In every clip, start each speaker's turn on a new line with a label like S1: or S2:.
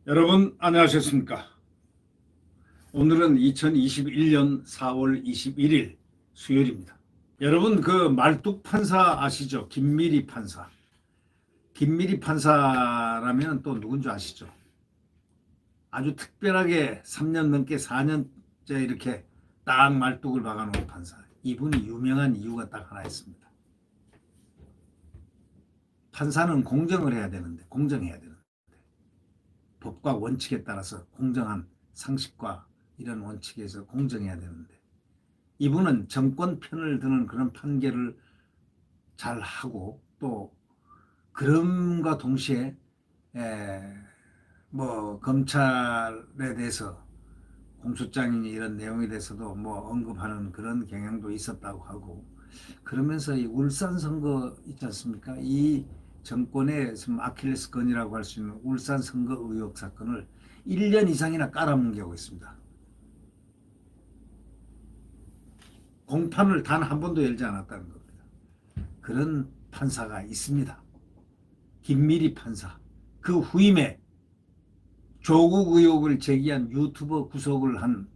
S1: 여러분 안녕하셨습니까? 오늘은 2021년 4월 21일 수요일입니다. 여러분 그 말뚝 판사 아시죠? 김미리 판사. 김미리 판사라면 또 누군지 아시죠? 아주 특별하게 3년 넘게 4년째 이렇게 딱 말뚝을 박아놓은 판사. 이분이 유명한 이유가 딱 하나 있습니다. 판사는 공정을 해야 되는데, 공정해야 되는데 법과 원칙에 따라서 공정한 상식과 이런 원칙에서 공정해야 되는데 이분은 정권 편을 드는 그런 판결을 잘 하고 또 그럼과 동시에 뭐 검찰에 대해서 공소장이니 이런 내용에 대해서도 뭐 언급하는 그런 경향도 있었다고 하고 그러면서 이 울산 선거 있지 않습니까? 이 정권의 아킬레스건이라고 할 수 있는 울산 선거 의혹 사건을 1년 이상이나 깔아뭉개고 있습니다. 공판을 단 한 번도 열지 않았다는 겁니다. 그런 판사가 있습니다. 김미리 판사. 그 후임에 조국 의혹을 제기한 유튜버 구속을 한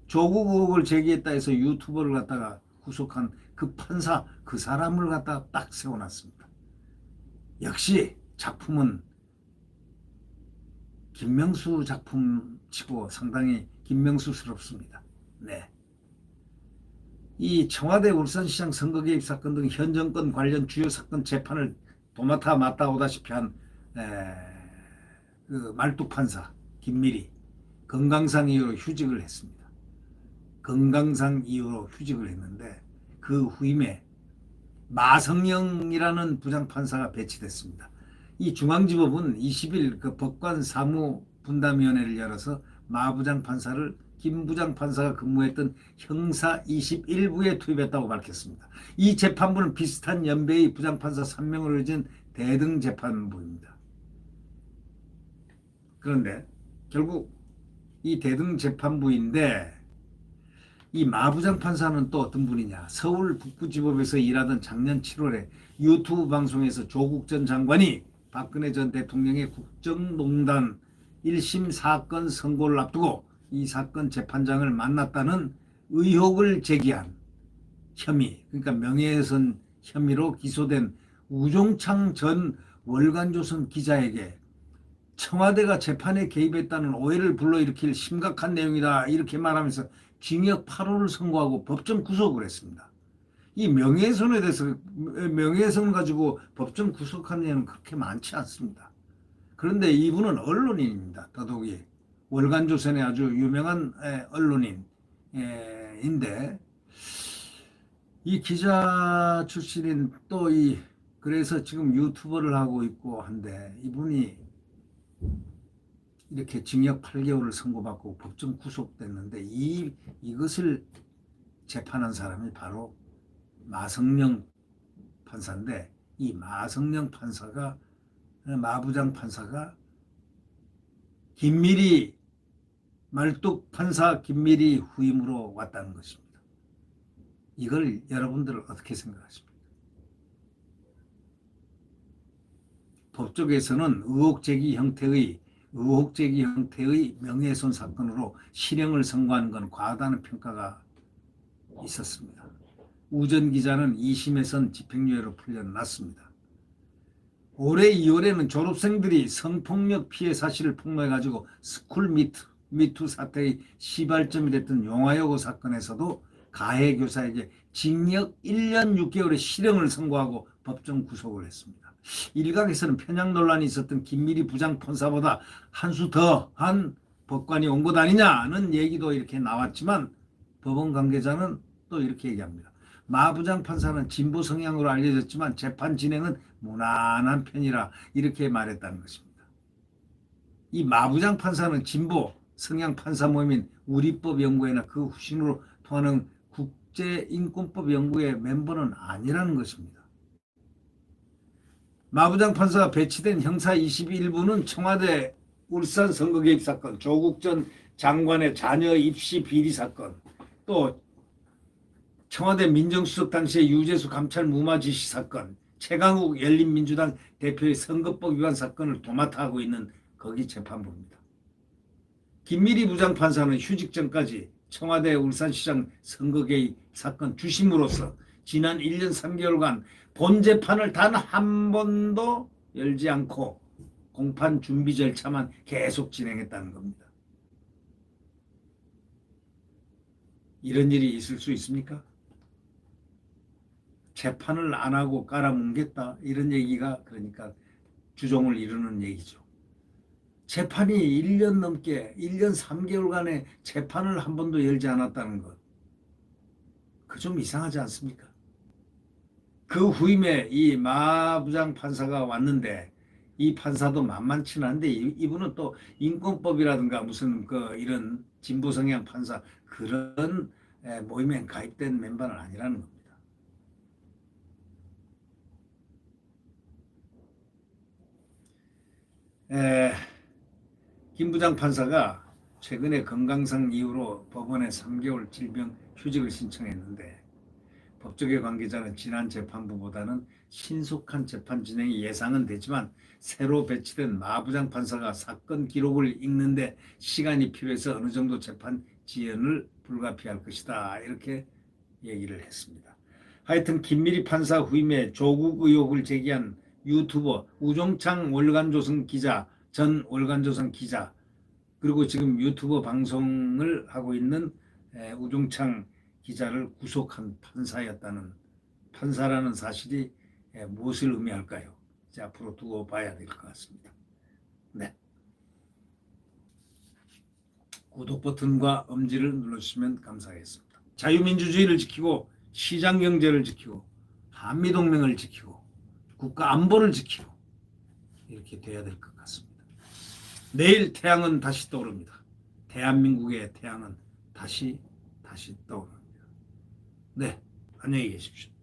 S1: 조국 의혹을 제기했다 해서 유튜버를 갖다가 구속한 그 판사 그 사람을 갖다가 딱 세워놨습니다. 역시 작품은 김명수 작품 치고 상당히 김명수스럽습니다. 네. 이 청와대 울산시장 선거 개입 사건 등 현 정권 관련 주요 사건 재판을 도맡아 맡아오다시피 한 그 말뚝 판사 김미리 건강상 이유로 휴직을 했습니다. 건강상 이유로 휴직을 했는데 그 후임에 마성영이라는 부장판사가 배치됐습니다. 이 중앙지법은 20일 그 법관 사무분담위원회를 열어서 마 부장판사를 김 부장판사가 근무했던 형사 21부에 투입했다고 밝혔습니다. 이 재판부는 비슷한 연배의 부장판사 3명을 의진 대등 재판부입니다. 그런데 결국 이 대등 재판부인데 이 마부장 판사는 또 어떤 분이냐. 서울 북부지법에서 일하던 작년 7월에 유튜브 방송에서 조국 전 장관이 박근혜 전 대통령의 국정농단 1심 사건 선고를 앞두고 이 사건 재판장을 만났다는 의혹을 제기한 혐의, 그러니까 명예훼손 혐의로 기소된 우종창 전 월간조선 기자에게 청와대가 재판에 개입했다는 오해를 불러일으킬 심각한 내용이다 이렇게 말하면서 징역 8호를 선고하고 법정 구속을 했습니다. 이 명예훼손에 대해서 명예훼손 가지고 법정 구속한 내용은 그렇게 많지 않습니다. 그런데 이분은 언론인입니다. 더더욱이 월간조선의 아주 유명한 언론인인데 이 기자 출신인 또 이 그래서 지금 유튜버를 하고 있고 한데 이분이 이렇게 징역 8개월을 선고받고 법정 구속됐는데 이것을 재판한 사람이 바로 마성령 판사인데 이 마성령 판사가 마부장 판사가 김미리 말뚝 판사 김미리 후임으로 왔다는 것입니다. 이걸 여러분들은 어떻게 생각하십니까? 법조계에서는 의혹 제기 형태의 명예훼손 사건으로 실형을 선고하는 건 과하다는 평가가 있었습니다. 우 전 기자는 2심에선 집행유예로 풀려났습니다. 올해 2월에는 졸업생들이 성폭력 피해 사실을 폭로해가지고 스쿨 미투 사태의 시발점이 됐던 용화여고 사건에서도 가해 교사에게 징역 1년 6개월의 실형을 선고하고 법정 구속을 했습니다. 일각에서는 편향 논란이 있었던 김미리 부장판사보다 한 수 더한 법관이 온 것 아니냐는 얘기도 이렇게 나왔지만 법원 관계자는 또 이렇게 얘기합니다. 마 부장판사는 진보 성향으로 알려졌지만 재판 진행은 무난한 편이라 이렇게 말했다는 것입니다. 이 마 부장판사는 진보 성향 판사 모임인 우리법연구회나 그 후신으로 통하는 국제인권법연구회 멤버는 아니라는 것입니다. 마부장 판사가 배치된 형사 21부는 청와대 울산 선거 개입 사건, 조국 전 장관의 자녀 입시 비리 사건, 또 청와대 민정수석 당시의 유재수 감찰 무마 지시 사건, 최강욱 열린민주당 대표의 선거법 위반 사건을 도맡아 하고 있는 거기 재판부입니다. 김미리 부장판사는 휴직 전까지 청와대 울산시장 선거 개입 사건 주심으로서 지난 1년 3개월간 본 재판을 단 한 번도 열지 않고 공판 준비 절차만 계속 진행했다는 겁니다. 이런 일이 있을 수 있습니까? 재판을 안 하고 깔아뭉갰다 이런 얘기가 그러니까 주종을 이루는 얘기죠. 재판이 1년 넘게 1년 3개월간의 재판을 한 번도 열지 않았다는 것. 그 좀 이상하지 않습니까? 그 후임에 이 마 부장 판사가 왔는데 이 판사도 만만치는 않은데 이분은 또 인권법이라든가 무슨 그 이런 진보 성향 판사 그런 모임에 가입된 멤버는 아니라는 겁니다. 김 부장 판사가 최근에 건강상 이유로 법원에 3개월 질병 휴직을 신청했는데 법조계 관계자는 지난 재판부보다는 신속한 재판 진행이 예상은 되지만 새로 배치된 마 부장 판사가 사건 기록을 읽는데 시간이 필요해서 어느 정도 재판 지연을 불가피할 것이다 이렇게 얘기를 했습니다. 하여튼 김미리 판사 후임에 조국 의혹을 제기한 유튜버 우종창 월간조선 기자, 전 월간조선 기자 그리고 지금 유튜버 방송을 하고 있는 우종창 기자를 구속한 판사라는 사실이 무엇을 의미할까요? 이제 앞으로 두고 봐야 될 것 같습니다. 네. 구독 버튼과 엄지를 눌러주시면 감사하겠습니다. 자유민주주의를 지키고 시장경제를 지키고 한미동맹을 지키고 국가 안보를 지키고 이렇게 돼야 될 것 같습니다. 내일 태양은 다시 떠오릅니다. 대한민국의 태양은 다시 떠오릅니다. 네, 안녕히 계십시오.